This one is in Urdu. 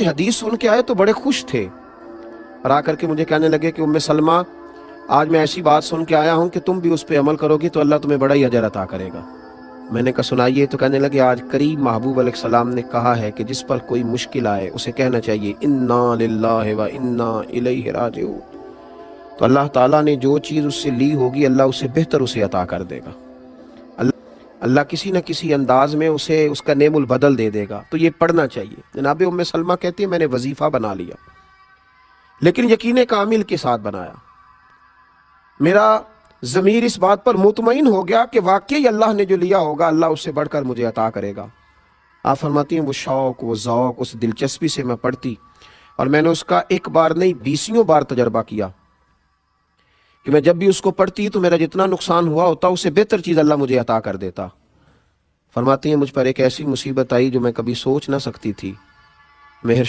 حدیث سن کے آئے تو بڑے خوش تھے اور آ کر کے مجھے کہنے لگے کہ ام سلمہ آج میں ایسی بات سن کے آیا ہوں کہ تم بھی اس پہ عمل کرو گی تو اللہ تمہیں بڑا ہی اجر عطا کرے گا۔ میں نے کہا سنائیے، تو کہنے لگے آج کریم محبوب علیہ السلام نے کہا ہے کہ جس پر کوئی مشکل آئے اسے کہنا چاہیے انا للہ و انا الیہ راجعون، تو اللہ تعالیٰ نے جو چیز اس سے لی ہوگی اللہ اسے بہتر اسے عطا کر دے گا، اللہ کسی نہ کسی انداز میں اسے اس کا نعم البدل دے دے گا، تو یہ پڑھنا چاہیے۔ جناب ام سلمہ کہتی ہے میں نے وظیفہ بنا لیا، لیکن یقین کامل کے ساتھ بنایا، میرا ضمیر اس بات پر مطمئن ہو گیا کہ واقعی اللہ نے جو لیا ہوگا اللہ اس سے بڑھ کر مجھے عطا کرے گا۔ آپ فرماتی ہیں وہ شوق، وہ ذوق، اس دلچسپی سے میں پڑھتی، اور میں نے اس کا ایک بار نہیں 20 بار تجربہ کیا کہ میں جب بھی اس کو پڑھتی تو میرا جتنا نقصان ہوا ہوتا اس سے بہتر چیز اللہ مجھے عطا کر دیتا۔ فرماتی ہیں مجھ پر ایک ایسی مصیبت آئی جو میں کبھی سوچ نہ سکتی تھی، مہر